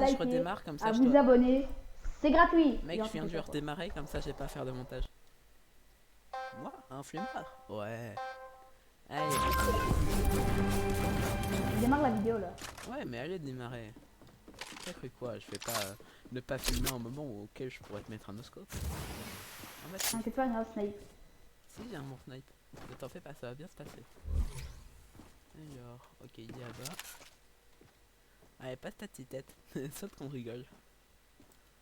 à je liker, redémarre comme ça. à vous abonner. C'est gratuit. Mec, je viens de redémarrer comme ça, j'ai pas à faire de montage. Moi, un flemmard. Ouais. Allez. Démarre la vidéo là. Ouais, mais allez démarrer. T'as cru quoi? Je fais pas ne pas filmer un moment auquel je pourrais te mettre un oscope. Ah bah si. T'inquiète pas, j'ai un snipe. Si, j'ai un bon snipe. Ne t'en fais pas, ça va bien se passer. Alors, ok, il est là-bas. Allez, passe ta petite tête. Saute qu'on rigole.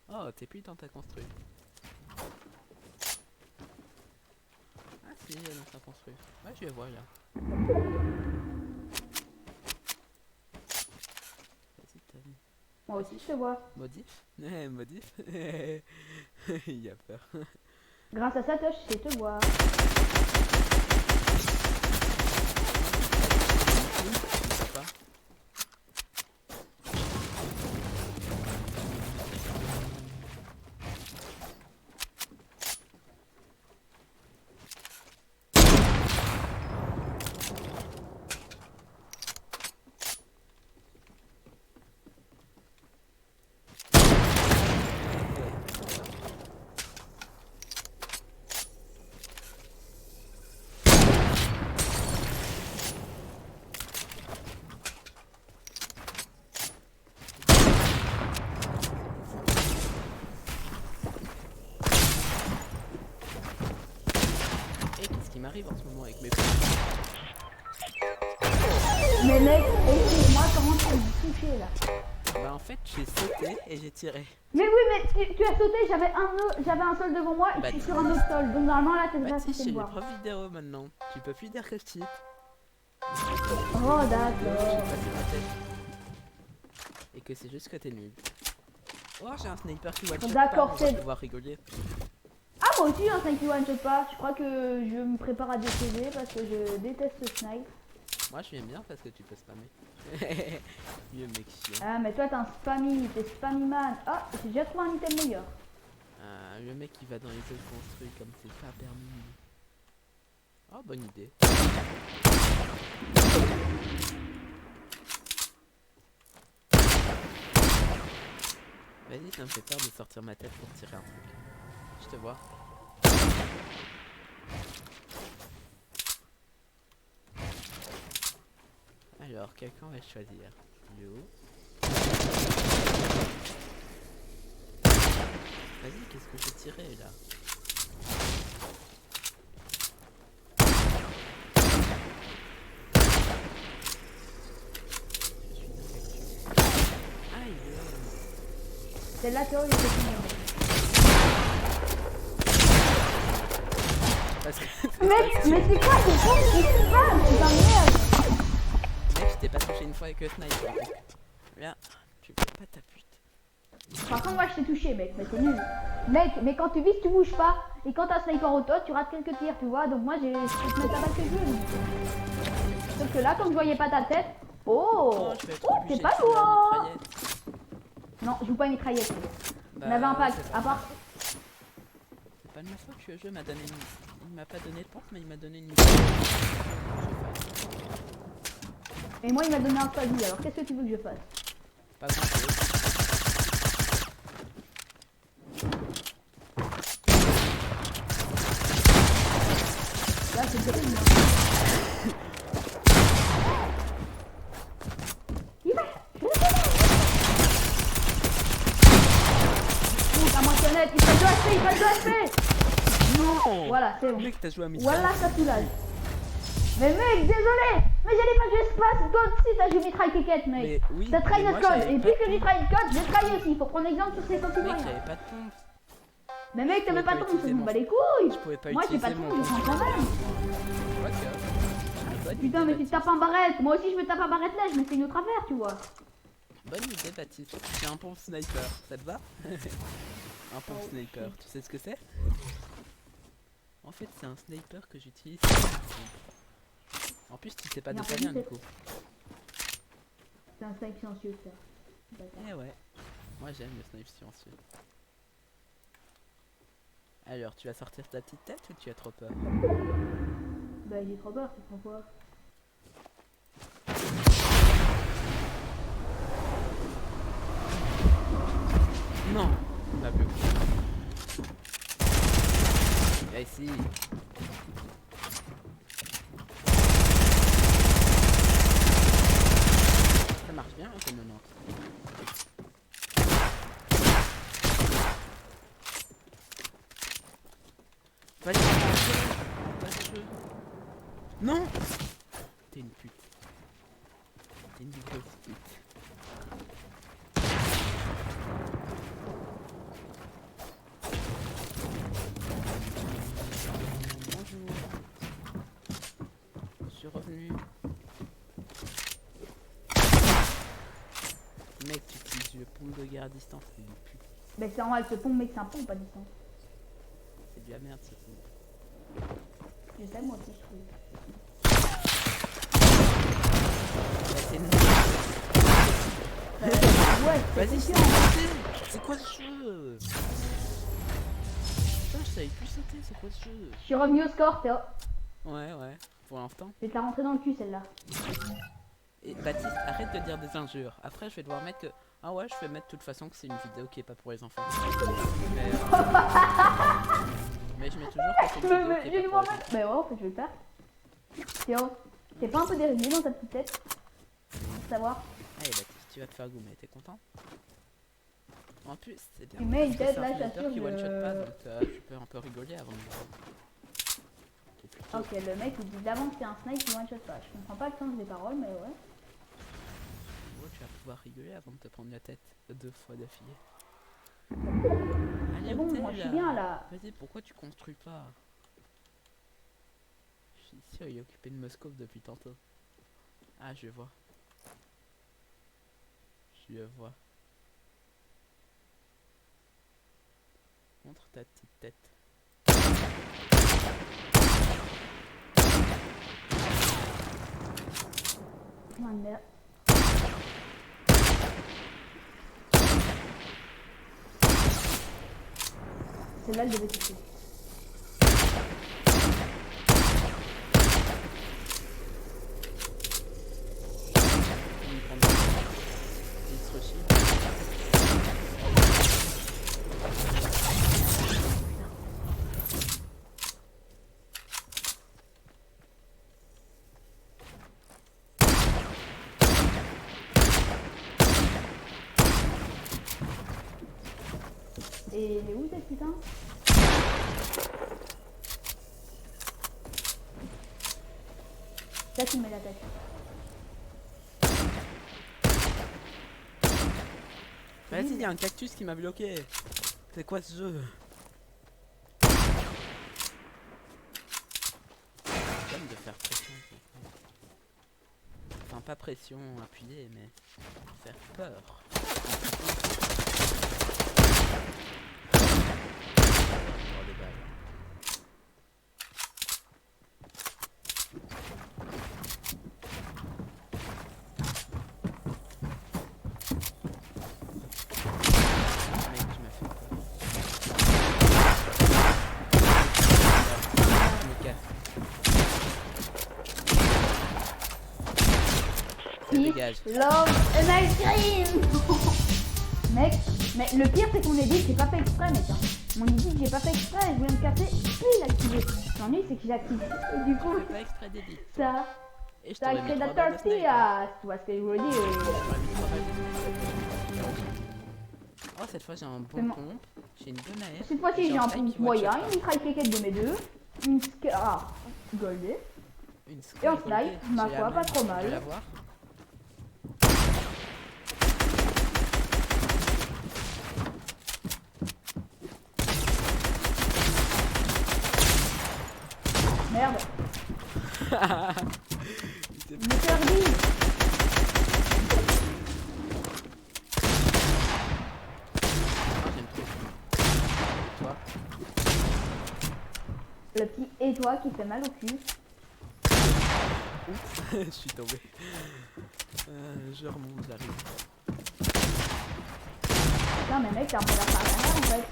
Oh, t'es plus dans ta construit. Ah si, elle est dans ta construit. Ouais, je les vois là. Vas-y, t'as vu. Moi aussi je te vois. Modif. Modif. Il a peur. Grâce à ça, toi, je sais te voir. Qui m'arrive en ce moment avec mes Mais mec, excuse-moi, comment tu as touché là? Bah en fait j'ai sauté et j'ai tiré. Mais oui, mais tu as sauté, j'avais un sol devant moi et Bah, je suis sur un autre sol. Donc normalement là, t'es bah pas si, censé j'ai me les voir. preuves vidéo maintenant. Tu peux plus dire que je cheat. Oh d'accord. Et que c'est juste que t'es nul. Oh, j'ai un sniper qui one shot. D'accord, on va c'est... pouvoir rigoler. Ah moi aussi un snipe qui one shot pas. Je crois que je me prépare à décéder parce que je déteste ce snipe. Moi je viens bien parce que tu peux spammer. Vieux mec chiant. Ah mais toi t'es un spammy, t'es spammy man. Ah, j'ai déjà trouvé un item meilleur. Le mec qui va dans les jeux construits comme c'est pas permis. Oh, bonne idée. Vas-y, ça me fait peur de sortir ma tête pour tirer un truc. Je te vois. Alors, quelqu'un va choisir. Yo. Vas-y, qu'est-ce que j'ai tiré là? Aïe. C'est là que il était fini. Parce que Mec, mais c'est quoi ce con qui spam? Putain merde. mec, je t'ai pas touché une fois avec le sniper. Là, tu fais pas ta pute. Par contre moi je t'ai touché mec, mais c'est nul. Mec, mais quand tu vises tu bouges pas. Et quand t'as un sniper au top, tu rates quelques tirs, tu vois. Donc moi j'ai... Je peux te mettre la balle que je veux. Sauf que là, comme je voyais pas ta tête... Oh, c'est pas loin. Non, je joue pas une mitraillette. Bah, on avait un pack, à part... C'est pas de ma faute que le jeu m'a donné une... Il m'a pas donné de pompe, mais il m'a donné une mitraillette. Et moi il m'a donné un Fazi, alors qu'est-ce que tu veux que je fasse? Pas grand chose. Là c'est terrible. Il va... Ta moitionnette, il fait 2 HP, il fait 2 HP. Non. Voilà, c'est bon. Mec, t'as joué à mi. Voilà, ça soulage. Mais mec, désolé. Mais j'allais pas jouer espace. Toi aussi, t'as joué mitraille piquette, mec. Mais oui, t'as trahi mais notre moi, code. j'avais Et pas puisque de j'ai trahi le code, j'ai trahi aussi. Il faut prendre exemple sur ses Mec, concitoyens. j'avais pas de pompe. Mais mec, t'avais pas de tombe, c'est bon, bah les couilles. Je pouvais pas Moi, j'ai pas de utiliser tombe, je prends quand même. Bonne Putain, idée, mais tu te tapes un barrette. Moi aussi, je me tape un barrette neige, mais c'est une autre affaire, tu vois. Bonne idée, Baptiste. J'ai un pompe sniper. Ça te va? Un pompe sniper. Tu sais ce que c'est? En fait, c'est un sniper que j'utilise. En plus, tu sais pas de quoi vient du coup. C'est un snipe silencieux, ça. Eh ouais. Moi, j'aime le snipe silencieux. Alors, tu vas sortir ta petite tête ou tu as trop peur? Bah, j'ai trop peur, tu prends quoi? non. On a bloqué. Viens ici. Ça marche bien, c'est 90. Vas-y, pas de jeu. Non. T'es une pute. T'es une grosse pute. Bonjour. Je suis revenu. Mec, tu utilises le pompe de guerre à distance, c'est une pute. Ben c'est normal, ce pont, mec, c'est un pont, pas distance. C'est de la merde ce pompe. Je sais, moi aussi, je trouve. C'est une... Ouais, Vas-y, c'est c'est chiant. C'est quoi ce jeu? Putain, je savais plus sauter, c'est quoi ce jeu? Je suis revenu au score, Théo. Ouais, pour l'instant. Je vais te la rentrer dans le cul, celle-là. Et Baptiste, arrête de dire des injures. Après, je vais devoir mettre que... Ah ouais, je vais mettre de toute façon que c'est une vidéo qui est pas pour les enfants. Mais je mets toujours que c'est une vidéo qui est pas pour les enfants. Bah ouais, en fait, je vais le faire. Théo, t'es pas un peu dérivé dans ta petite tête? Pour savoir. Allez Baptiste, tu vas te faire goumer, t'es content? En plus, c'est bien. Tu mets une parce que tête, c'est un là, sniper qui j'assure, one-shot pas, donc tu peux un peu rigoler avant de... C'est plutôt... Ok, le mec, il dit d'avant que c'est un snipe qui one shot pas. Je comprends pas le sens des paroles, mais ouais. Ouais, tu vas pouvoir rigoler avant de te prendre la tête 2 fois d'affilée. C'est bon, moi je suis bien là. Vas-y, pourquoi tu construis pas? Je suis sûr, il est occupé de Moscou depuis tantôt. Ah, je vois. Je vois. Montre ta petite tête. Oh merde. Celle-là, elle devait toucher. Il se rechie. Et elle est où cette putain? Là tu mets la tête. Vas-y, il y a un cactus qui m'a bloqué. C'est quoi ce jeu? Comme de faire pression. Enfin, pas pression appuyée, mais faire peur. Avoir des balles. Mec, tu m'as fait peur. Je me casse. Dégage. Love and ice cream. Mec, mais le pire c'est qu'on edit, j'ai pas fait exprès mec. Hein. Mon edit j'ai pas fait exprès, je voulais me casser, puis l'activer. L'ennui c'est que j'ai activé. Et du coup, Pas exprès d'edit. ça Et je a t'aurais créé mis de 3 la balles de sniper. tortilla. Tu vois ce que je voulais dire? Je t'aurais mis 3 balles de sniper. Oh, cette fois j'ai un bon Vraiment. pompe. J'ai une bonne AR. Cette fois-ci j'ai un snipe pompe qui moyen, one-shot une mitraille kékette de mes deux, une scar goldée. pas. Une Et en snipe, snipe, ma j'ai foi, la pas même. trop Tu veux mal. la voir? Merde, C'est je me suis perdu. Ah, j'aime trop. Toi? Le petit et toi qui fait mal au cul. Je suis tombé. Je remonte, j'arrive. Non mais mec, t'as un peu la par derrière en fait.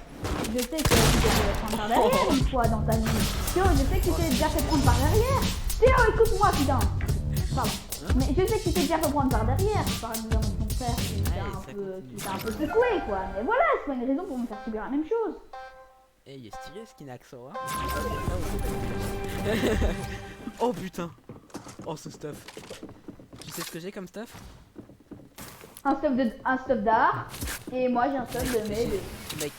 Je sais que tu t'es fait prendre par derrière une fois dans ta vie. Théo, je sais que tu t'es déjà fait prendre par derrière. Théo, écoute-moi putain. Pardon. Mais je sais que tu t'es déjà fait prendre par derrière par exemple. Donc frère qui t'a Allez, un ça peu, continue. qui t'a un peu secoué, quoi. Mais voilà, c'est pas une raison pour me faire subir la même chose. Eh, il est stylé ce Kinaxo, hein. Oh putain. Oh ce stuff. Tu sais ce que j'ai comme stuff? Un stuff d'art, et moi j'ai un stuff de mes deux. Mec,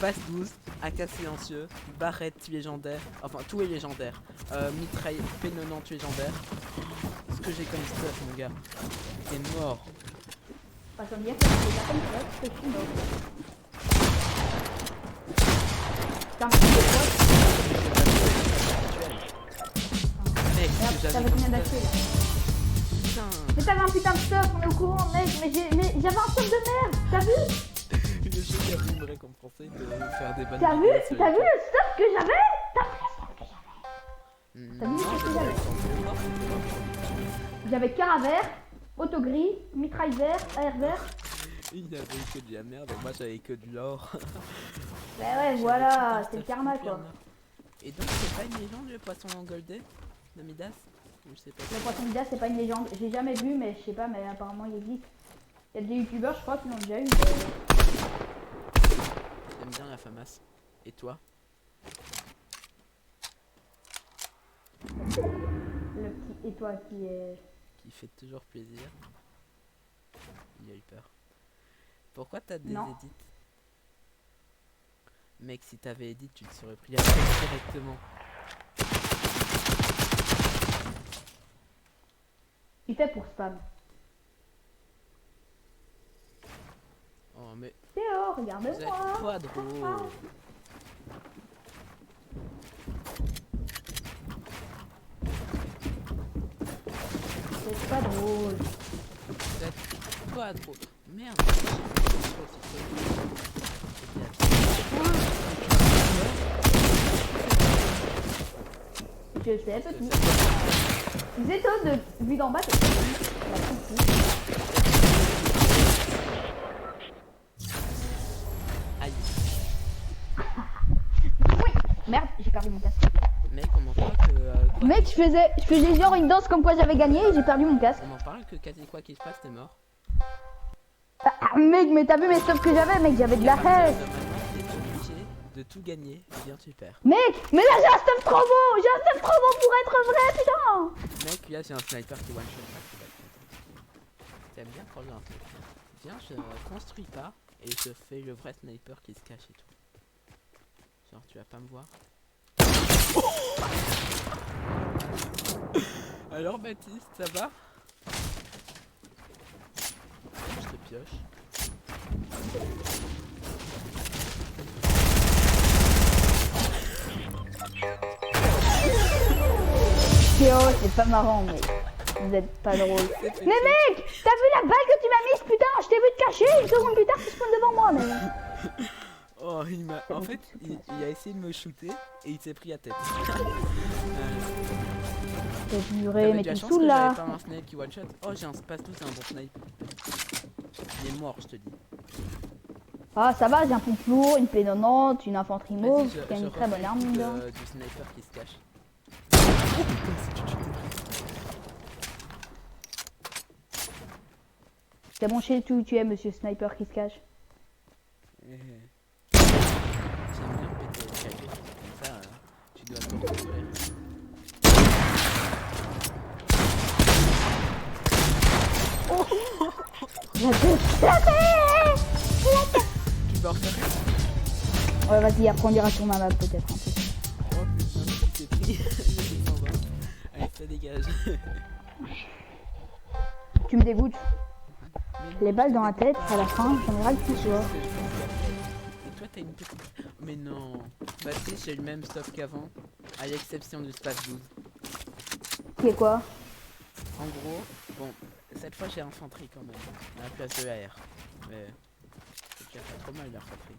passe 12, AK silencieux, barrette légendaire, enfin tout est légendaire, mitraille P90 légendaire. Ce que j'ai comme stuff mon gars, t'es mort. Pas sans dire que c'est pas comme ça, parce que je suis mort. T'as un petit peu de Mec, quoi? ce que T'avais j'avais combien comme d'accès stuff. là? Putain. Mais t'avais un putain de stuff, on est au courant mec, mais j'avais un stuff de merde, t'as vu? Le jeu qui a voulu me récompenser de faire des bonnes T'as vu? vidéos sur T'as vu YouTube. le stuff que j'avais? T'as vu le stuff que j'avais? T'as vu Non, ce que j'ai j'avais? pas eu. J'avais cara vert, auto gris, mitraille vert, AR vert. Il n'avait que de la merde et moi j'avais que de l'or. Bah ouais, voilà, c'est le karma quoi. Et donc c'est pas une légende le poisson goldé de Midas? Ou je sais pas. Le poisson Midas c'est pas une légende, j'ai jamais vu mais je sais pas, mais apparemment il existe. Il y a des youtubeurs je crois qui l'ont déjà eu. J'aime bien la FAMAS. Et toi? Le petit et toi qui est... Qui fait toujours plaisir. Il a eu peur. Pourquoi t'as des Non. edits? Mec, si t'avais edit, tu te serais pris la tête directement. Tu fais pour spam. Oh mais Théo, vous êtes regarde-moi. pas drôle. C'est pas drôle. Vous êtes pas drôle. Merde. Je sais, petit. Zeto de vue d'en bas, c'est la petite. Aïe. Oui. Merde, j'ai perdu mon casque. Mec, on m'en parle que... quoi Mec, je faisais genre une danse comme quoi j'avais gagné et j'ai perdu mon casque. On m'en parle que quasi quoi qu'il se passe, t'es mort. Ah, mec, mais t'as vu mes stuffs que j'avais, mec, j'avais de la haine. T'es obligé de tout gagner, ou bien tu perds. Mec, mais là j'ai un stuff trop beau, j'ai un stuff trop beau pour être vrai, putain. Mec, là j'ai un sniper qui one shot. T'aimes bien quand j'ai un sniper. Viens, je construis pas et je fais le vrai sniper qui se cache et tout. Genre, tu vas pas me voir. Alors Baptiste, ça va? Je te pioche. Théo, c'est pas marrant, mec. Vous êtes pas drôle. Mais mec, t'as vu la balle que tu m'as mise, putain? Je t'ai vu te cacher, une seconde plus tard, tu spawns devant moi, mais... Oh, il m'a... En fait, il a essayé de me shooter et il s'est pris la tête. T'as juré, T'avais mais de la tu chance saoules que là. j'avais pas un snipe qui one shot. Oh, j'ai un space tout, c'est un bon snipe. Il est mort, je te dis. Ah, ça va, j'ai un pompe lourd, une P90, une infanterie mauve, Vas-y, qui a une très refais bonne arme, le mine coup de rien. du sniper qui se cache. Oh putain, c'est tout de suite. C'est bon, chez tout où tu es, monsieur Sniper qui se cache. J'aime bien péter le café, comme ça tu dois te reconstruire. Tu peux refaire? Ouais, vas-y, après on ira sur ma map peut-être un peu. Oh putain, il s'est pris. Allez, ça dégage. Tu me dégoûtes. Mais non, Les balles je te dans la dégoûte tête, pas. à la fin, j'en ai ras le cul, tu vois. Et toi t'as une petite... Mais non. Bah tu sais, j'ai le même stuff qu'avant, à l'exception du space 12. Qui est quoi? En gros, bon, cette fois j'ai infanterie quand même, à la place de AR. Mais c'est déjà pas trop mal l'infanterie.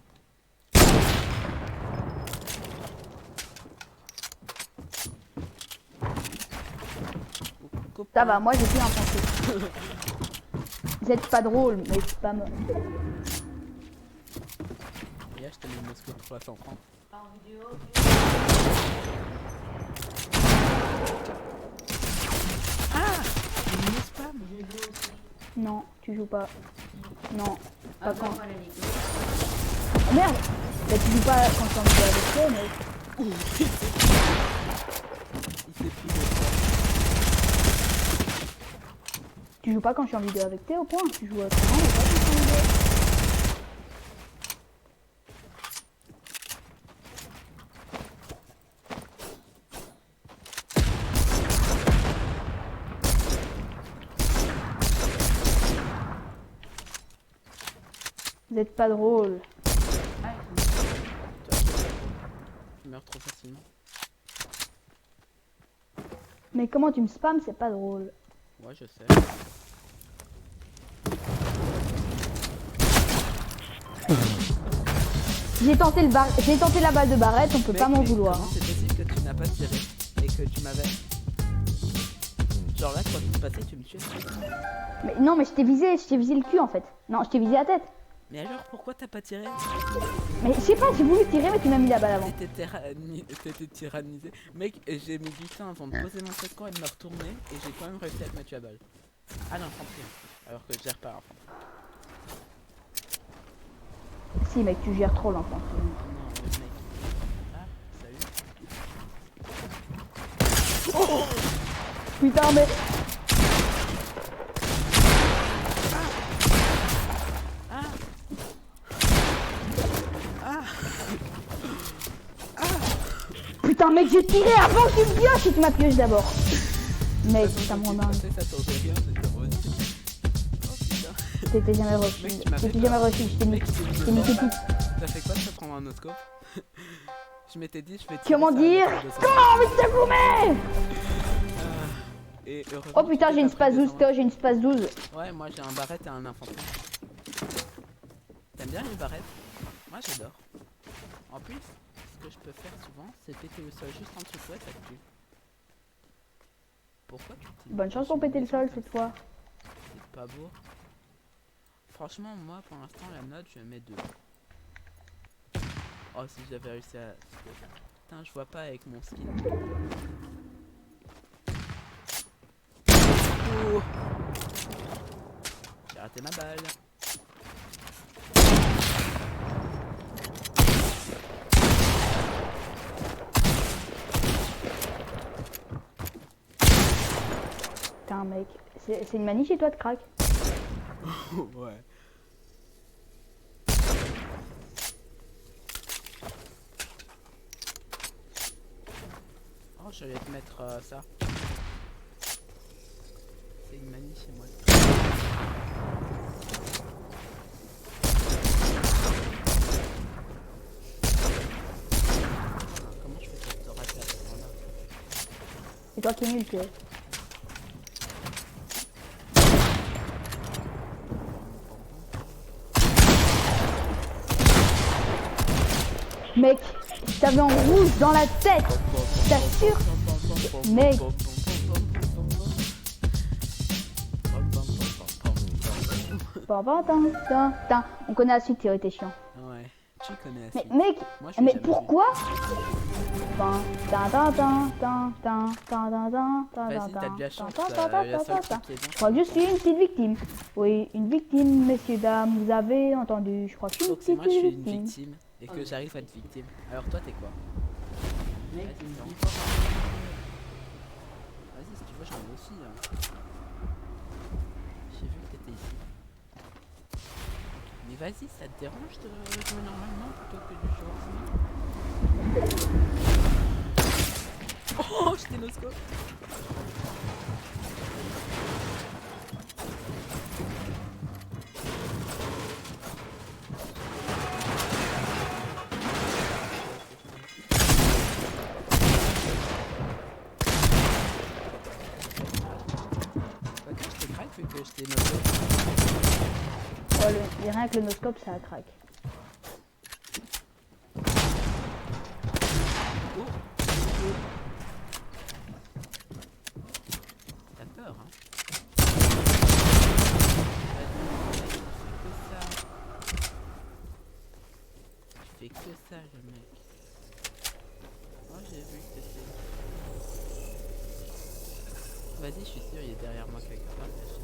Ça va, moi j'ai plus infanterie. Vous êtes pas drôle, mais c'est pas mort. Et là je te mets une Moscou 330. Ah, une spam. Non, tu joues pas. Non, pas Attends, quand. voilà, Nico. Oh, merde. Bah, tu joues pas quand tu es en vidéo avec toi, mais... Il s'est pris le Tu joues pas quand je suis en vidéo avec toi, au point. Tu joues autrement, mais pas quand je suis en vidéo. Vous êtes pas drôle. Ah, Tu meurs trop facilement. Mais comment tu me spams, c'est pas drôle. Ouais, je sais. J'ai tenté la balle de barrette, on peut Mec, pas m'en mais vouloir. Comment c'est possible que tu n'as pas tiré et que tu m'avais. Genre là, quoi qu'il se passait, tu me tuais. Mais non, mais je t'ai visé le cul en fait. Non, je t'ai visé la tête. Mais alors, pourquoi t'as pas tiré? Mais je sais pas, j'ai voulu tirer, mais tu m'as mis la balle avant. T'étais tyrannisé. Mec, j'ai mis du temps avant de poser mon second et de me retourner et j'ai quand même réussi à te mettre à balle. Ah l'infanterie. Alors que je gère pas l'infanterie. Si, mec, tu gères trop l'enfant. Oh non, le mec. Ah, salut. Oh Putain, mais. Putain, mec, j'ai tiré avant que tu me pioches et tu m'as pioché d'abord. Mec, t'as mon dingue. Ça t'aurait rien, c'était rose. Oh putain. T'étais jamais reçu. Mec, tu m'as fait T'étais peur. jamais reçu, je t'ai mis. Mec, Je t'ai mis tout. ça fait quoi de se prendre un oscope? Je m'étais dit, je vais tirer. Comment ça va dire? mettre 200. Comment mais t'as goumé? Et heureusement Oh putain, que j'ai une t'as pris space 12, 200. toi, j'ai une space 12. Ouais, moi j'ai un barrette et un infanterie. T'aimes bien les barrettes? Moi j'adore. En plus, ce que je peux faire souvent, c'est péter le sol juste en dessous de toi et ça te tue. Pourquoi tu utilises Bonne pas chance pour une péter le maison sol comme cette ça? fois. C'est pas beau. Franchement, moi pour l'instant, la note, je mets 2. Oh, si j'avais réussi à. Putain, je vois pas avec mon skin. Oh, j'ai raté ma balle. Putain, mec, c'est une manie chez toi de crack. Ouais. Oh, je vais te mettre ça. C'est une manie chez moi. Comment je fais pour te rater à ce moment-là? C'est toi qui es nul, tu es. Mec, je t'avais en rouge dans la tête. Je t'assure. Mec. On connaît la suite, Thierry, t'es chiant. Ouais, tu connais la Mais suite. mec, Moi, je l'ai mais jamais pourquoi? Vas-y, t'as de la chance. La seule truc qui est bien, Je crois que je suis une petite victime. Oui, une victime, messieurs, dames, vous avez entendu. Je crois que je suis une donc c'est petite moi je suis une victime. victime et que j'arrive à être victime. Alors toi t'es quoi? mec, Vas-y, tu me non. dis pas. Vas-y si tu veux j'en ai aussi. Hein. J'ai vu que t'étais ici. Mais vas-y, ça te dérange de jouer normalement plutôt que du jouer en Oh, je t'ai noscope. Je t'ai craqué vu que je t'ai noscope. Oh, rien que le noscope, ça craque. Oh. T'as peur, hein? Tu fais que ça, le mec. Oh, j'ai vu que t'étais. Vas-y, je suis sûr, il est derrière moi quelque part. Caché.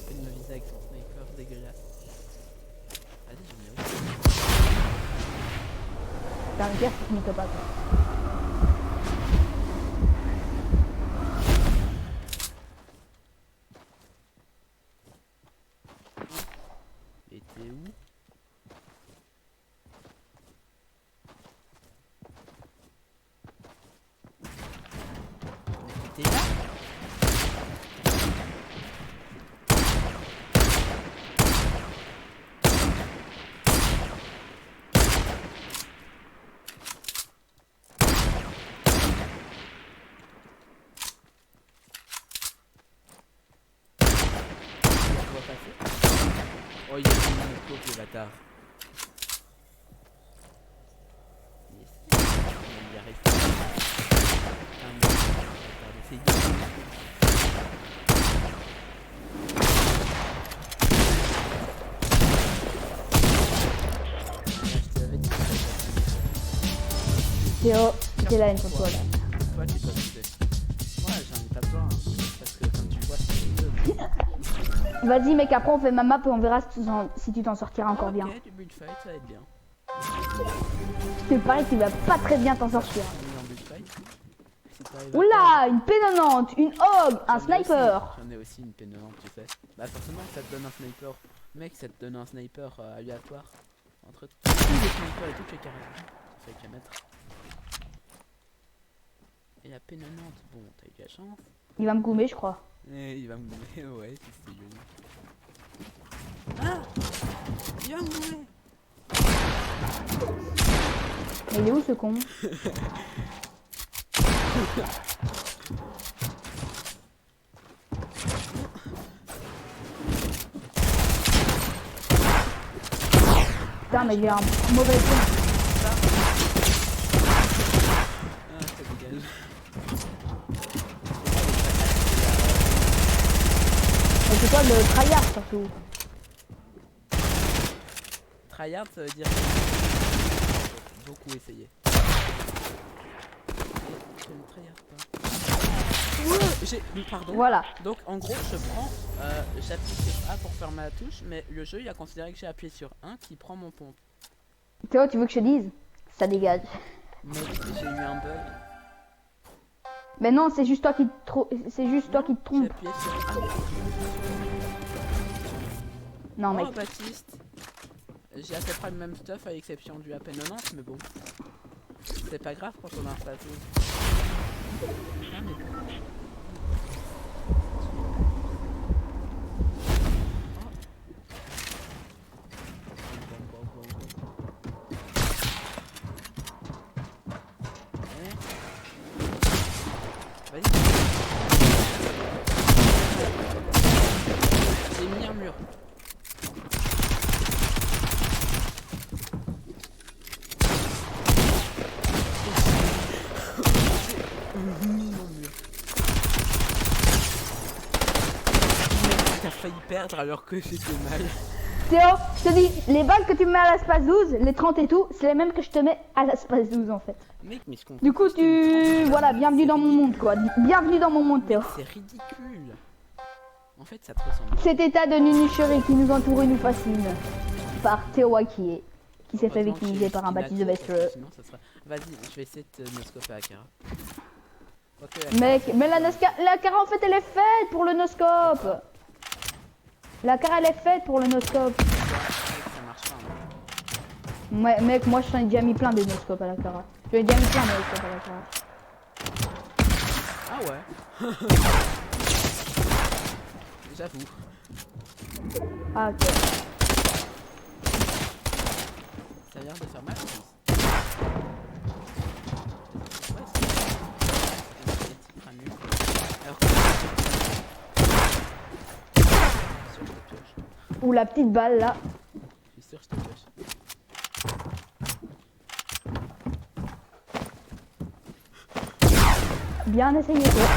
pas de me viser avec son sniper dégueulasse. Vas-y, j'en ai aussi. Putain, le pire, c'est qu'il ne peut pas, quoi. Et t'es où? T'es là? Oh, il a fait une coque, le bâtard. Yes. On va y arriver. Putain, mais, bâtard, essaye je t'avais dit. Théo, c'était la haine sur toi, là. Toi, t'es pas touché. Moi, j'en ai pas besoin. Hein, parce que, comme tu vois, c'est mieux. Vas-y, mec, après, on fait ma map et on verra si tu t'en sortiras encore bien. Ok, du bullfight, ça va être bien. Je te parie que tu vas pas très bien t'en sortir. On est en bullfight. Si t'arrives à Oula, une P90, une Hog, un J'en ai sniper. aussi- J'en ai aussi une P90, tu sais. Bah forcément ça te donne un sniper. Mec, ça te donne un sniper aléatoire. Entre tous les snipers et toutes les carrières. Ça fait qu'à mettre. Et la P90, bon, t'as eu de la chance. Il va me goumer, je crois. Et il va me goumer, ouais, c'est joli. Ah, il va me goumer. Mais il est où ce con? Putain, mais j'ai un mauvais con. Ah, ça dégage. Mais c'est quoi le tryhard surtout? Tryhard, ça veut dire beaucoup essayer. Je ne tryhard pas. Ouais, pardon. Voilà. Donc en gros je prends, j'appuie sur A pour faire ma touche, mais le jeu il a considéré que j'ai appuyé sur 1 qui prend mon pompe. Théo, tu veux que je te dise? Ça dégage. Mais j'ai eu un bug. Mais non, c'est juste toi qui te trompe. J'ai appuyé sur A. Non, mec. Oh Baptiste, j'ai à peu près le même stuff à l'exception du AP90, mais bon. C'est pas grave quand on a un plateau. Ah, mais... Vas-y. J'ai mis un mur. J'ai mis mon mur. T'as failli perdre alors que j'étais mal. Théo, je te dis, les balles que tu me mets à l'espace 12, les 30 et tout, c'est les mêmes que je te mets à l'espace 12 en fait. Mec, mais je comprends. Du coup, voilà, bienvenue dans mon monde quoi. Bienvenue dans mon monde, Théo. C'est ridicule. En fait, ça te ressemble. Cet état de nunucherie qui nous entoure et nous fascine. Par Théo Wakié, qui s'est fait victimiser par un Baptiste de Bestreux. Sinon, ça sera... Vas-y, je vais essayer de te noscoper à Kara. Mec, mais la Kara en fait elle est faite pour le noscope. La Kara elle est faite pour le noscope. Ça marche pas. Hein. Ouais, mec, moi je t'en ai déjà mis plein des noscopes à la Kara. Je ai déjà mis plein de noscopes à la Kara. Ah ouais. J'avoue. Ah ok. Ça a l'air de faire mal. Ou la petite balle là. Je suis sûr que je te pioche. Bien essayé toi.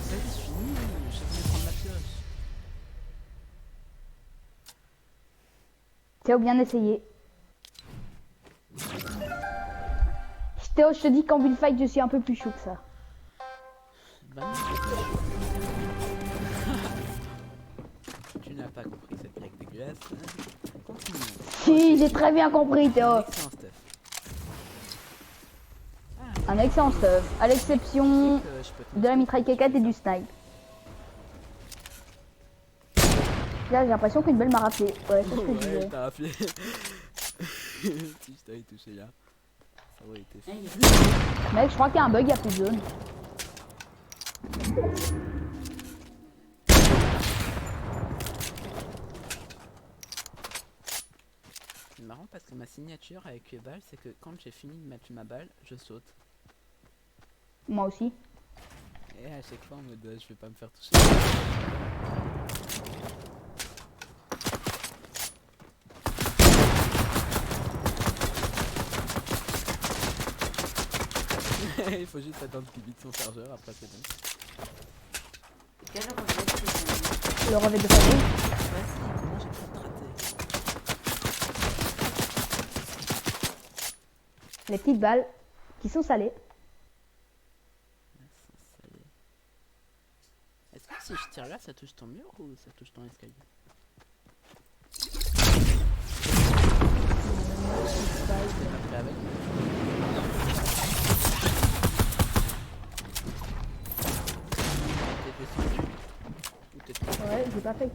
Vas-y, je suis nul. Je vais prendre la pioche. Théo, bien essayé. Je Théo, je te dis qu'en bullfight, je suis un peu plus chaud que ça. Ben non, tu n'as pas compris cette blague dégueulasse. Continuons. Si, j'ai très bien compris, Théo. Excellent stuff. Un excellent stuff. À l'exception Je peux te de la mitraille K4 et du snipe. Là, j'ai l'impression qu'une belle m'a rappelé. Ouais, c'est ce que je disais. Ouais, t'as rappelé. Si je t'avais touché là, ça aurait été fait. Mec, je crois qu'il y a un bug, il y a plus de zone. C'est marrant parce que ma signature avec les balles, c'est que quand j'ai fini de mettre ma balle, je saute. Moi aussi. Et à chaque fois en mode je vais pas me faire toucher. Il faut juste attendre qu'il vide son chargeur, après c'est bon. Quel revêt c'est Le revêt de famille. Vas-y, comment j'ai pu te rater? Les petites balles qui sont salées. Est-ce que si je tire là, ça touche ton mur ou ça touche ton escalier? T'es pas prêt avec? T'es descendu? Ou t'es tombé? Ouais, j'ai pas fait.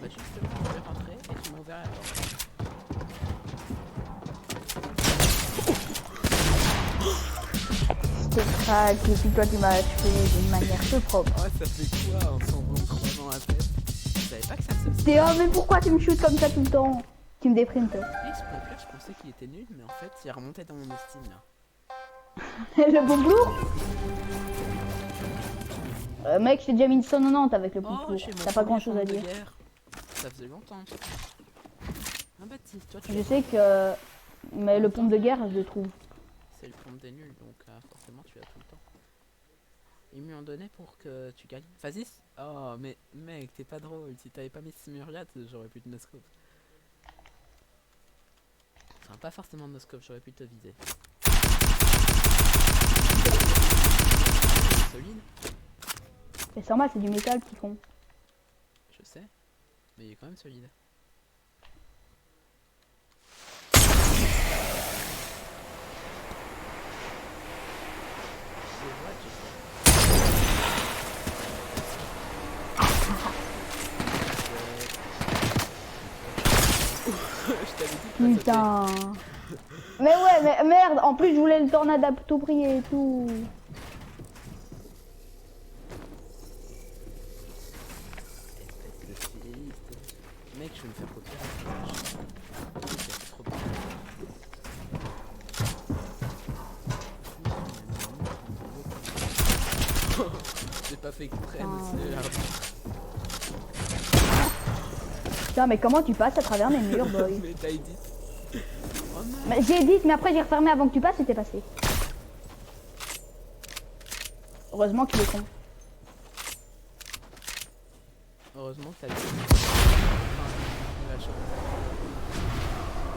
Bah justement, je vais rentrer et tu m'as ouvert la porte. C'était crack, et puis toi tu m'as tué d'une manière peu propre. Oh, ça fait quoi en s'en croisant la tête? Je savais pas que ça se faisait. Théo, mais pourquoi tu me shootes comme ça tout le temps? Tu me déprimes, toi. Et ce point-là, je pensais qu'il était nul, mais en fait, il remontait dans mon estime là. Le pomplou mec, je t'ai déjà mis une 190 avec le pomplou. chez mon T'as pas premier grand chose à pompe de dire. guerre. Ça faisait longtemps. Ah Baptiste, toi tu Je sais que. Mais le pompe de guerre, je le trouve. c'est le pompe des nuls, donc forcément tu as tout le temps. Ils m'y ont donné pour que tu gagnes. Vas-y. Oh mais mec, t'es pas drôle. Si t'avais pas mis ce mur là, j'aurais pu te noscope. Enfin, pas forcément noscope, j'aurais pu te viser. Solide, C'est normal, c'est du métal, petit con. je sais. Mais il est quand même solide. Je vois, je sais. Je t'avais dit de pas sauter. Putain. Mais ouais, mais merde, en plus je voulais le tornade à tout prix et tout. Espèce de styliste. Mec, je vais me faire copier. C'est trop bien. J'ai pas fait exprès, monsieur l'arbitre. Putain, mais comment tu passes à travers mes murs, boy? Mais t'as dit. Oh non. Mais j'ai dit, mais après j'ai refermé avant que tu passes, c'était passé. Heureusement qu'il est con. Heureusement que t'as dit.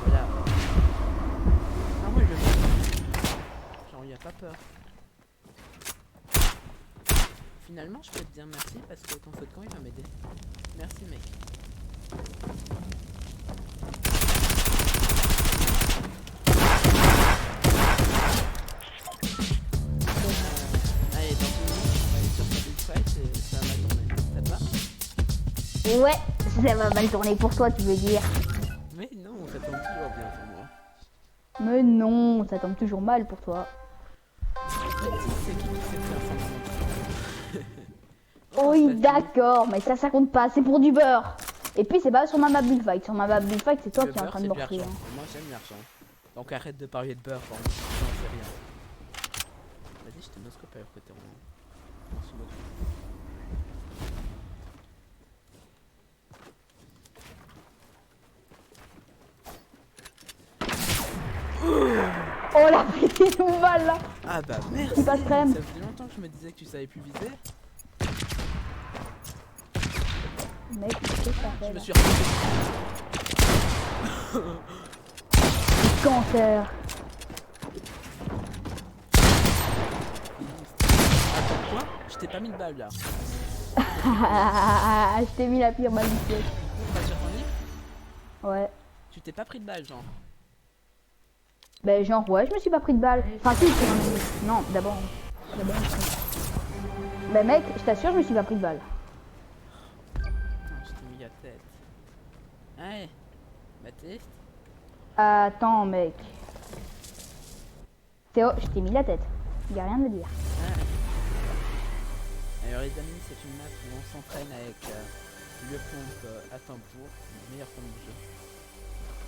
Voilà. Ah oui, le mec. Genre, il a pas peur. Finalement, je peux te dire merci parce que ton feu de camp il va m'aider. Merci, mec. Allez, dans 10 minutes, on va aller sur Public Fight et ça va mal tourner. Ça te va? Ouais, ça va mal tourner pour toi, tu veux dire. Mais non, ça tombe toujours bien pour moi. Mais non, ça tombe toujours mal pour toi. Baptiste, c'est qui fait faire ça? Oui, d'accord, mais ça compte pas, c'est pour du beurre. Et puis c'est pas sur ma map bullfight. Sur ma map bullfight, c'est toi Le qui es en beurre, train de c'est de m'offrir. l'argent. Et moi, j'aime l'argent. Donc arrête de parler de beurre, j'en sais rien. Vas-y, je te noscope alors que t'es en sous-mode. Oh Oh la petite balle là. Ah bah merci. Qui passe crème. Ça faisait longtemps que je me disais que tu savais plus viser. Mec, qu'est-ce que ça fait Je me là? suis retrouvé. Cancer. Attends quoi? Je t'ai pas mis de balle là. Je t'ai mis la pire balle du siècle. Pas sur ton livre? Ouais. Tu t'es pas pris de balle genre? Ben genre ouais, je me suis pas pris de balle. Enfin si, non, d'abord. Ben mec, je t'assure, je me suis pas pris de balle. Non, je t'ai mis la tête. Ouais. Baptiste? Attends mec. Théo, je t'ai mis la tête. Y a rien à dire. Ouais. Alors les amis, c'est une map où on s'entraîne avec le pompe à tambour, le meilleur pompe du jeu.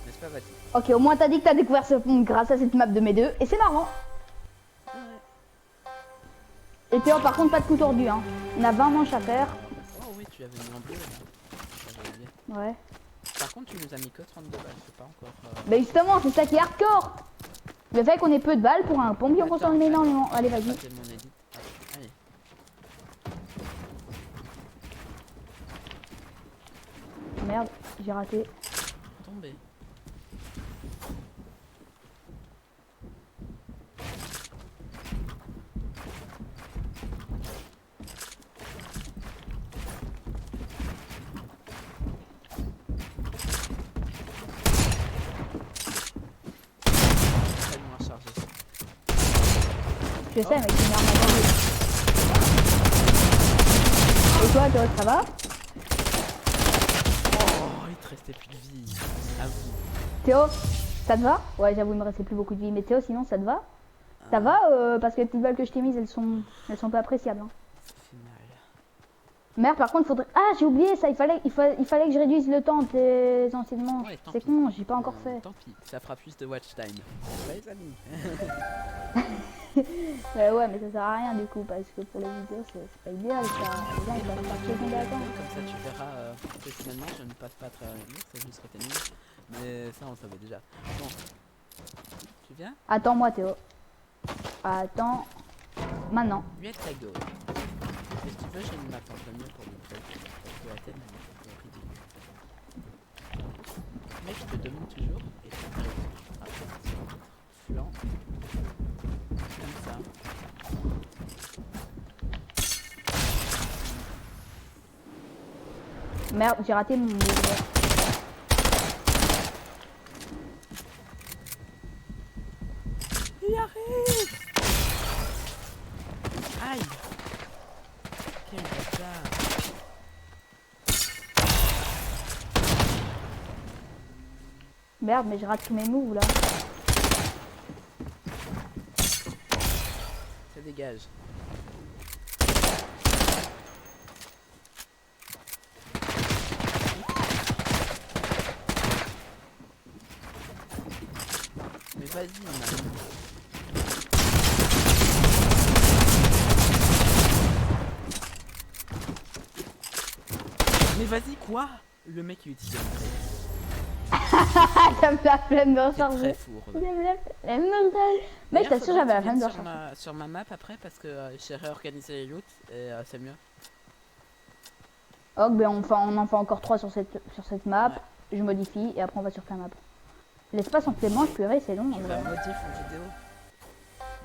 N'est-ce pas Baptiste? Ok, au moins t'as dit que t'as découvert ce pont grâce à cette map de mes deux. Et c'est marrant. Ouais. Et Théo, par contre, pas de coup tordu, hein. On a 20 manches à faire. Oh oui, tu avais mis en bleu là. J'avais oublié. Ouais. Par contre, tu nous as mis que 32 balles, c'est pas encore... Bah justement, c'est ça qui est hardcore. Le fait qu'on ait peu de balles pour un pompier, on Attends, consomme énormément. Allez, vas-y. Ça, c'est mon edit. Allez. Merde, j'ai raté. Tombé. Tellement à charger. Je sais, mec, c'est une arme à charger. Et toi, Théo, ça va? Oh, il te restait plus de vie. Avoue. Théo, ça te va? Ouais, j'avoue, il me restait plus beaucoup de vie. Mais Théo, sinon, ça te va? Ça va? Parce que les petites balles que je t'ai mises, elles sont pas appréciables. Hein. C'est final. Merde, par contre, faudrait... Ah, j'ai oublié ça, il fallait que je réduise le temps des enseignements. Ouais, tant C'est pis. con, j'ai pas encore fait. Tant pis, ça fera plus de watch time. Ouais, les amis. Ouais, mais ça sert à rien du coup, parce que pour les vidéos, c'est pas idéal ça. Les gens, ils vont pas secondes à attendre. Comme ça, tu verras. Personnellement, je ne passe pas très bien, c'est juste retenu. Mais ça, on savait déjà. Bon. Tu viens? Attends-moi, Théo. Attends. Maintenant. Lui est très gauche. Si tu veux, j'ai une map en premier pour le truc. Parce que la tête, elle est ridicule. Mec, je te domine toujours. Et tu arrives après sur l'autre flanc. Comme ça. Merde, j'ai raté mon... Il arrive! Aïe! Quel bâtard! Merde, mais je rate tous mes moves là. Ça dégage. Mais vas-y, man. Mais vas-y, quoi? Le mec il utilise Ça me fait la flemme de très recharger. fourbe. Ça me fait la flemme mentale. Mec, je t'assure, j'avais la flemme de recharger. Sur ma map après parce que j'ai réorganisé les loots et c'est mieux. Ok, ben on en fait encore 3 sur cette map. Ouais. Je modifie et après on va sur ta map. L'espace entre les manches, purée, c'est long. Tu vas modif en vidéo.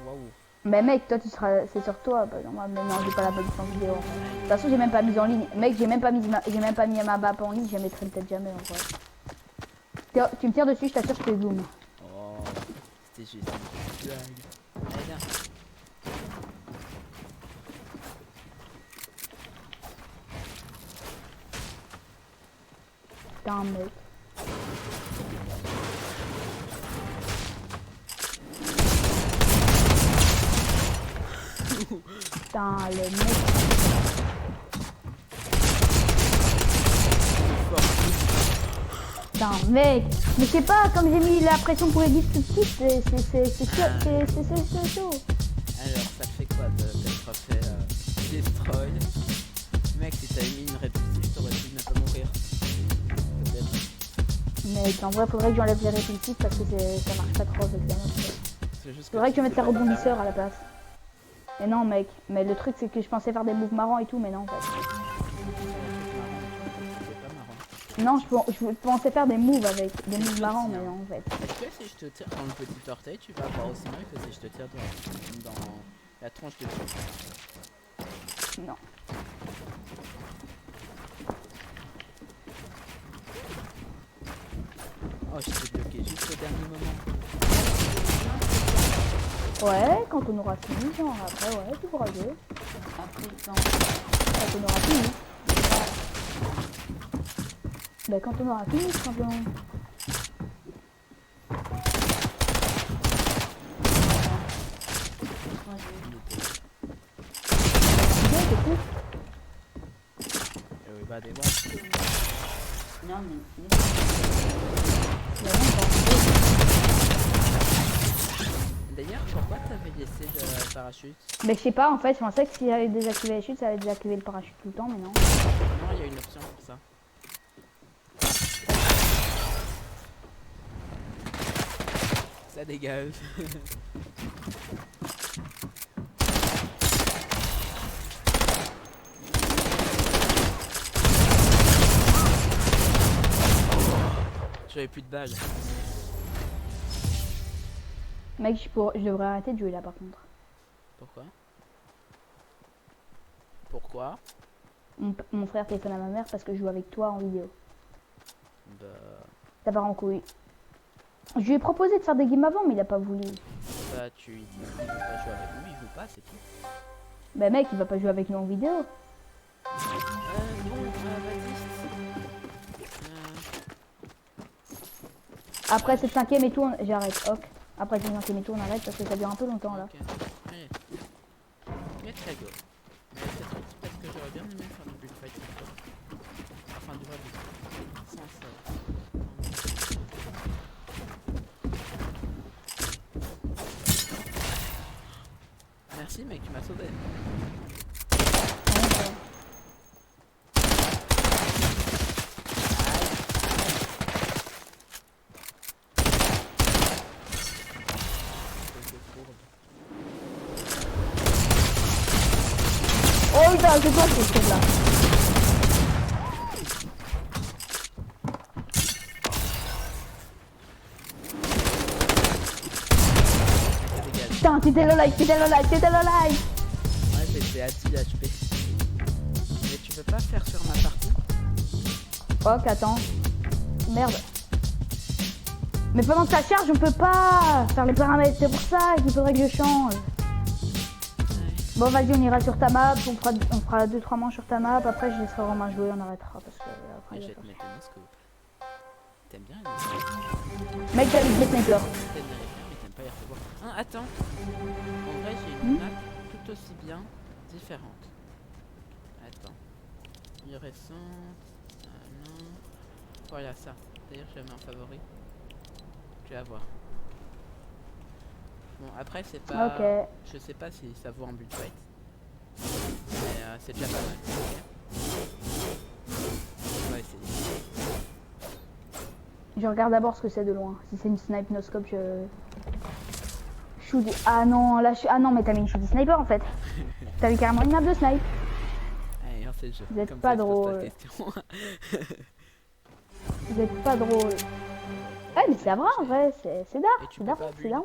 Waouh. Mais mec, toi, c'est sur toi. Bah, non, moi, mais non, j'ai pas la modif en vidéo. De toute façon, j'ai même pas mis en ligne. Mec, j'ai même pas mis ma map en ligne. Je la mettrai peut-être jamais en vrai. Théo, tu me tires dessus, je t'assure, je te zoom. Oh, c'était juste une blague. Allez, viens. Putain, mec. Putain, le mec. Putain, mec. Mais je sais pas, comme j'ai mis la pression pour les disques tout de suite, c'est chaud. Alors, ça fait quoi d'être fait destroy? Mec, si t'avais mis une répulsive, t'aurais pu ne pas mourir. Peut-être. Mec, en vrai, faudrait que j'enlève les répulsifs parce que ça marche pas trop avec la map. C'est juste Faudrait que je tu mette sais la pas t'en rebondisseur servir. à la place. Mais non mec, mais le truc c'est que je pensais faire des moves marrants et tout, mais non en fait. C'est pas marrant. Non, je pensais faire des moves avec, des moves Petit, marrants, mais hein. non en fait. Est-ce que si je te tire dans le petit orteil, tu vas avoir aussi mal que si je te tire dans la tronche de pied? Non. Oh, je t'ai bloqué juste au dernier moment. Ouais, quand on aura fini, genre après, ouais, tu pourras jouer. Après quand Quand on aura fini. Bah quand on aura fini, tout simplement. moi je Ouais, c'est cool. Everybody watch. non mais Mais non, bon. D'ailleurs, pourquoi t'avais laissé le parachute? Mais je sais pas, en fait, je pensais que si j'allais désactiver la chute, ça allait désactiver le parachute tout le temps, mais non. Non, il y a une option pour ça. Ça dégage. J'avais plus de balles. Mec, je devrais arrêter de jouer là par contre. Pourquoi? Pourquoi? Mon frère téléphone à ma mère parce que je joue avec toi en vidéo. Bah... Ça part en couille. Je lui ai proposé de faire des games avant, mais il a pas voulu. Bah tu lui dis qu'il veut pas jouer avec nous, il joue pas, c'est tout. Bah mec, il va pas jouer avec nous en vidéo. Bon, vas-y. Après cette cinquième et tout, j'arrête. Ok. Après cette cinquième et tout, on arrête parce que ça dure un peu longtemps là. Ok. Allez. Let's go. Mais c'est triste parce que j'aurais bien aimé faire du bullfight avec toi. Enfin du vrai bullfight. Sans ça. Merci mec, tu m'as sauvé. Oh putain, c'est quoi ce truc là? Putain, t'étais le live, t'étais le live, t'étais le live. Ouais, j'étais à 10 HP. Mais tu peux pas faire sur ma partie? Ok, attends. Merde. Mais pendant que ça charge, on peut pas faire les paramètres. C'est pour ça qu'il faudrait que je change. Bon, vas-y, on ira sur ta map. On fera 2-3 manches sur ta map. Après, je laisserai Romain jouer. On arrêtera parce que après, Et il je va vais te faire mettre une scope. T'aimes bien les scopes? Mec, t'as les sniper. T'aimes bien les faire, mais t'aimes pas les recevoir. Ah, attends. En vrai, j'ai une map tout aussi bien différente. Attends. Récente. Non. Voilà ça. D'ailleurs, je la mets en favori. Tu vas voir. Bon, après, c'est pas. Ok. Je sais pas si ça vaut un bullfight. Mais c'est déjà pas mal. On va essayer. Je regarde d'abord ce que c'est de loin. Si c'est une snipe no scope, je. Shoot. Ah non, là, ah non, mais t'as mis une shooty sniper en fait. T'as mis carrément une map de snipe. Allez, on fait le jeu. Vous êtes Comme pas ça, je pose drôle. de questions. Vous êtes pas drôle. Ouais, mais c'est vrai en vrai. C'est Et dark. tu C'est peux dark. pas C'est build. dark.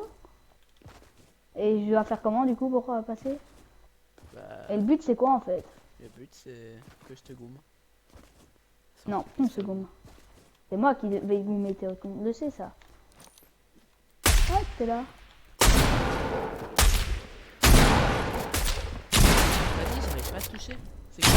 Et je dois faire comment du coup pour passer? Bah, Et le but c'est quoi en fait? le but, c'est que je te goome. Non, on se gomme. C'est moi qui vais gommer, on le sait ça. Ouais, t'es là. Vas-y, j'arrive pas à te toucher. C'est quoi?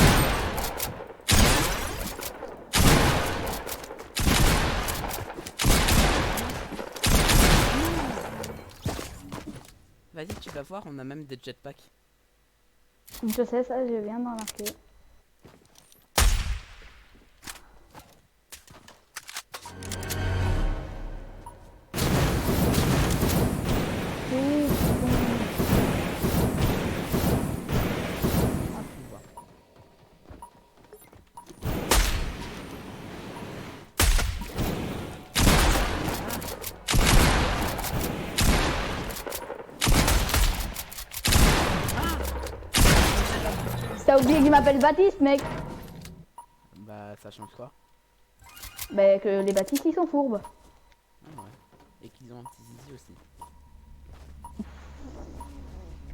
Vas-y, tu vas voir, on a même des jetpacks. Je sais ça, je viens d'en remarquer. t'as oublié qu'il m'appelle Baptiste, mec. Bah, ça change quoi? Bah, que les Baptistes, ils sont fourbes. Ah ouais. Et qu'ils ont un petit zizi aussi.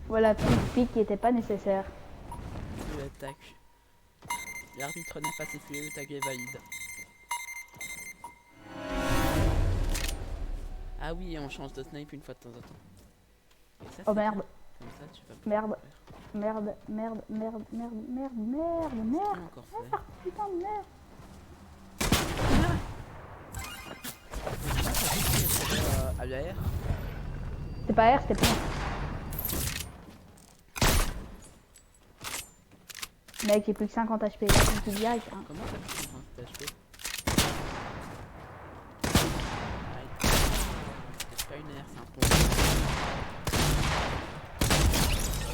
Voilà, petite pique qui était pas nécessaire. Tu attaques. L'arbitre n'a pas sifflé, le tag est valide. Ah oui, et on change de snipe une fois de temps en temps. Et ça, Oh c'est merde, bien. Comme ça, tu vas Merde. faire. merde, merde, merde, merde, merde, merde, J'ai merde. encore fait. Putain de merde. À l'air. C'est pas R, c'était pas. Mec, j'ai plus que 50 HP. Là, je te dis direct, hein. Comment ça fait 50 HP? C'est pas une air, c'est un pont.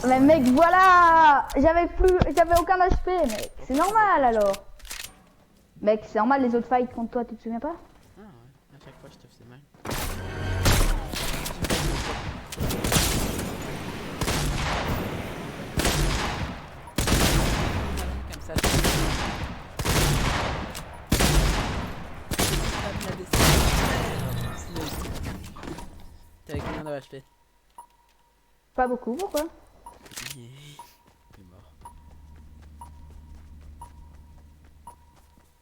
Mais mec, voilà. J'avais aucun HP, mec. C'est normal alors. Mec, c'est normal les autres fights contre toi, tu te souviens pas? Ah ouais, à chaque fois je te faisais mal. Comme ça, t'avais combien de HP? Pas beaucoup, pourquoi? T'es mort.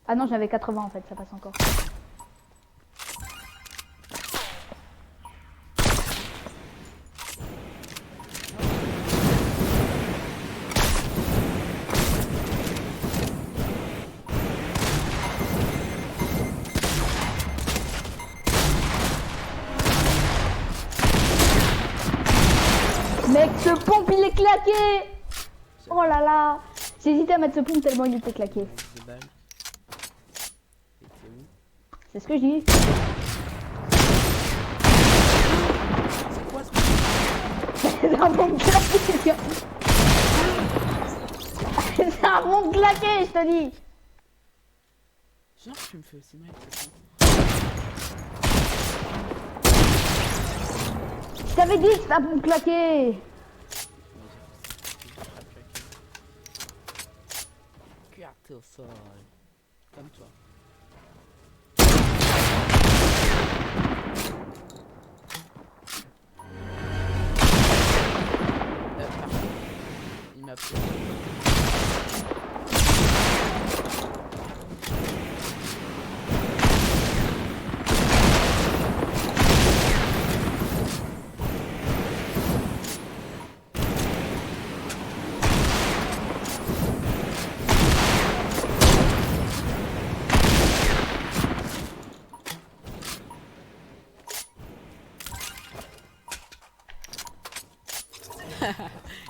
Ah non, j'avais 80 en fait, ça passe encore. Mec, ce pompe il est claqué! Oh là là! J'ai hésité à mettre ce pompe tellement il était claqué. Des balles. Et t'es où? C'est ce que je dis. C'est quoi ce C'est un pompe claqué, gars. C'est un pompe claqué, je te dis. genre tu me fais aussi mal avec ce pont. Je t'avais dit que c'était un pompe claqué. Carte au sol. Comme toi. Pardon. Il m'a pris.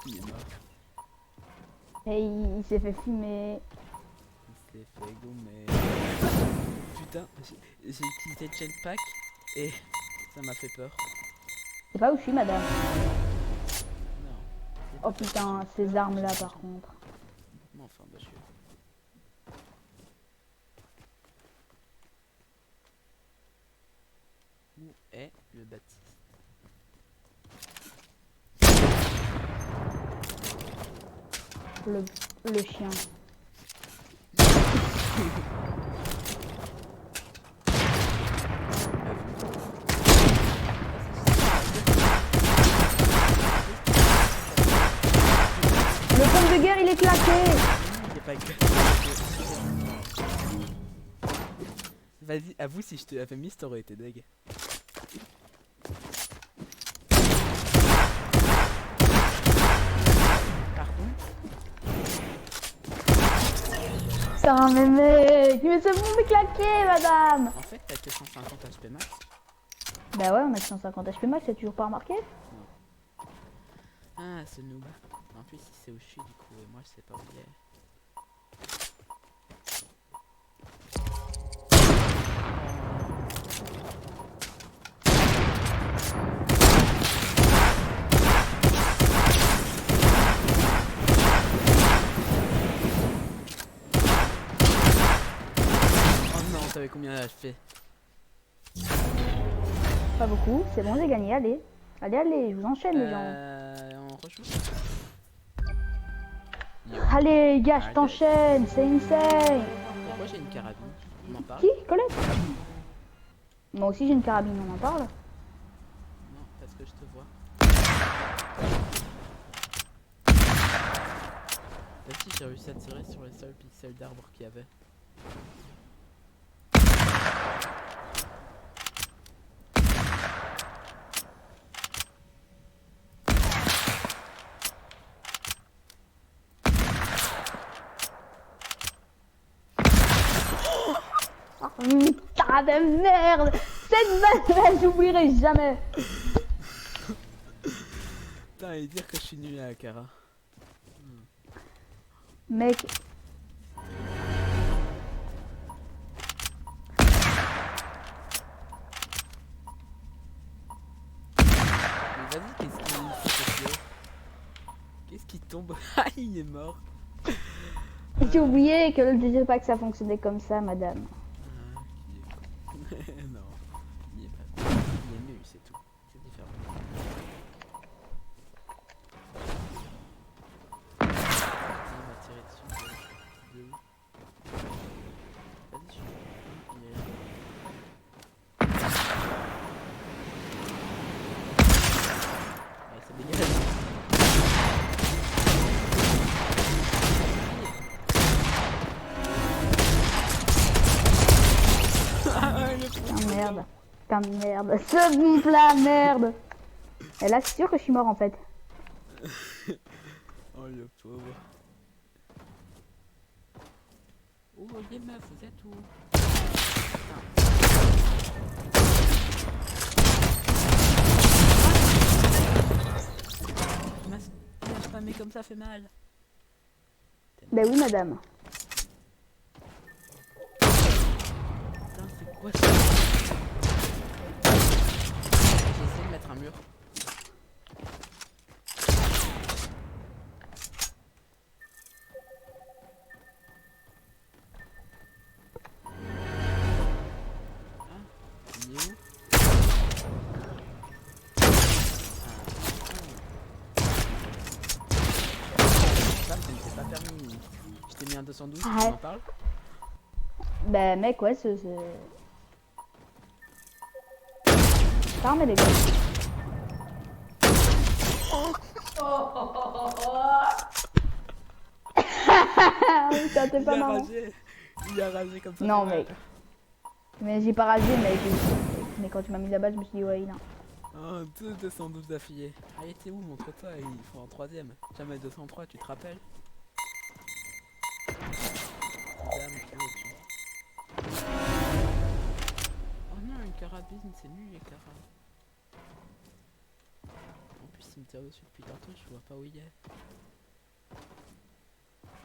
Il est mort. Et il s'est fait fumer. Il s'est fait gommer. Putain, j'ai utilisé le jetpack et ça m'a fait peur. C'est pas où je suis, madame. Non. Oh putain, ces armes là par contre. Mais enfin, bah je suis. Où est le Baptiste? Le chien. Le pompe de guerre il est claqué. Il est pas clair. Vas-y, avoue si je te l'avais mis, t'aurais été deg. Par contre, Putain mais mec, mais ce pompe est claqué madame. en fait, t'as que 150 HP max. Bah ouais, on a que 150 HP max, c'est toujours pas remarqué? Ah, ce noob. En plus, il sait où je suis du coup, et moi je sais pas où il est. Oh non, t'avais combien d'HP? Pas beaucoup, c'est bon j'ai gagné, allez. Allez, allez, je vous enchaîne les gens. On rejoue. Yo. Allez, gars, je Arrête. t'enchaîne, c'est insane. Pourquoi j'ai une carabine? On en parle? Qui, Colette? Moi aussi j'ai une carabine, on en parle. Non, parce que je te vois. Vas-y, j'ai réussi à tirer sur les seuls pixels d'arbres qu'il y avait. Putain de merde. Cette balle, j'oublierai jamais. Putain, et dire que je suis nul à la cara. Mec, Mais vas-y, qu'est-ce qui tombe? Ah, il est mort. j'ai oublié que je disais pas que ça fonctionnait comme ça, madame. Ah, qui est con. Non, il est pas. Il est nul, c'est tout. C'est différent. Il m'a tiré dessus. De où? Vas-y, je suis. Il est là. Ouais, ça dégage. Putain merde. Putain de merde. Ce bon plat, merde. Et là, c'est sûr que je suis mort en fait. Oh le pauvre. Oh les meufs, vous êtes où? Ma spammé comme ça fait mal. Ben oui, madame. Putain, c'est quoi ça? J'ai essayé de mettre un mur. Il est où? Ça ne t'est pas permis. Je t'ai mis un 212, tu Ouais. m'en parles? Ben mec, ouais, c'est... Fermez les gars. Ça t'es pas marrant. Il a ragé comme ça. Non, fait mal. mec. Mais j'ai pas ragé, mais quand tu m'as mis la balle, je me suis dit, ouais, il a. Oh, 212 d'affilée. Ah, il était où? Montre-toi, il faut en troisième. Jamais 203, tu te rappelles? Dame, tu es au-dessus. Oh non, une carabine, c'est nul les caras. En plus, il me tire dessus depuis tantôt, je vois pas où il est.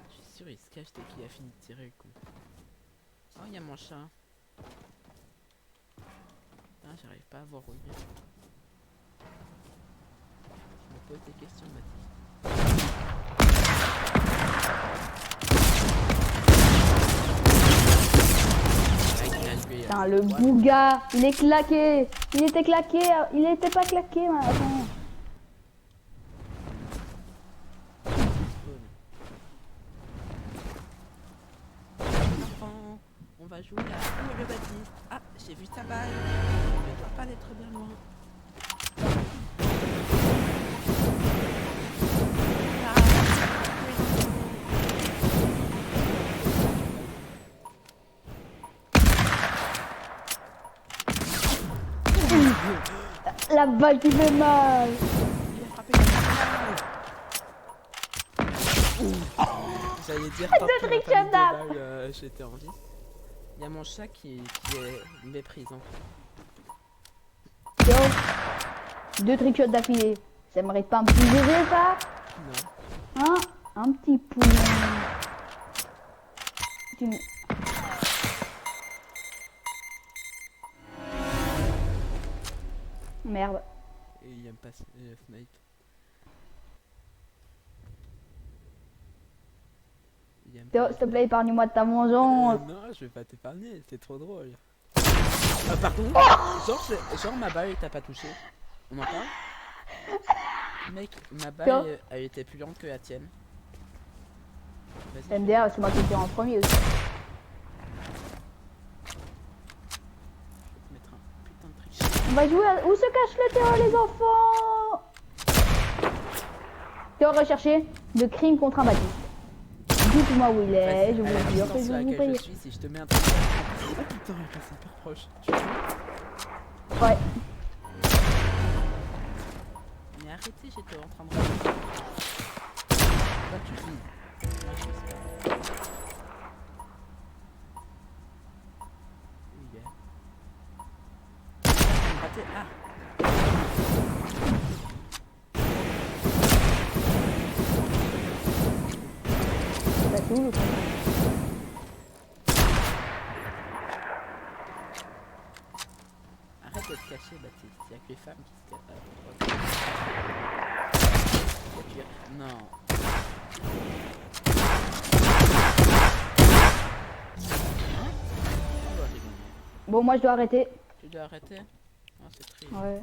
Je suis sûr, il se cache dès qu'il a fini de tirer le con. Oh, il y a mon chat. Ah, j'arrive pas à voir où il est. Je me pose des questions, Mathis. Putain, le bouga, il est claqué. Il était claqué, il était pas claqué, mais attends. Enfant, on va jouer à où est le Baptiste? Ah, j'ai vu ta balle. Elle doit pas être bien loin. La balle qui fait mal. Il a frappé la balle. J'allais dire tant qu'il m'a pas mis de balle, j'étais en vie. Il y a mon chat qui est méprisant. Yo, 2 trickshots d'affilée. Ça mérite pas un petit baiser, ça? Non. Hein? Un petit poulet. Tu... Merde. Et il aime pas snipe. Il aime Théo, pas s'il te plaît, épargne-moi de ta vengeance. non, je vais pas t'épargner, c'est trop drôle. Pardon? Genre ma balle t'a pas touché. On en parle? Mec, ma balle elle était plus lente que la tienne. Vas-y. MDR, c'est moi qui tire en premier aussi. Je vais te mettre un putain de trick. On va jouer à... Où se cache le terrain, les enfants? Théo recherché de crime contre un Baptiste. Dites-moi où il est, je À la vous jure que distance je sur vais vous laquelle payer. je suis, si je te mets un truc. Oh putain, il passe hyper proche. Tu vois? Ouais. Mais arrêtez, j'étais en train de regarder. Toi, tu vis. Moi, je sais pas. Où il est? Raté. Ah! Bah, c'est où le con? Arrête de te cacher, Baptiste. Il y a que les femmes qui se cachent. Non. Hein? Oh, bah, j'ai gagné. Bon, moi je dois arrêter. Tu dois arrêter? Oh, c'est triste. Ouais.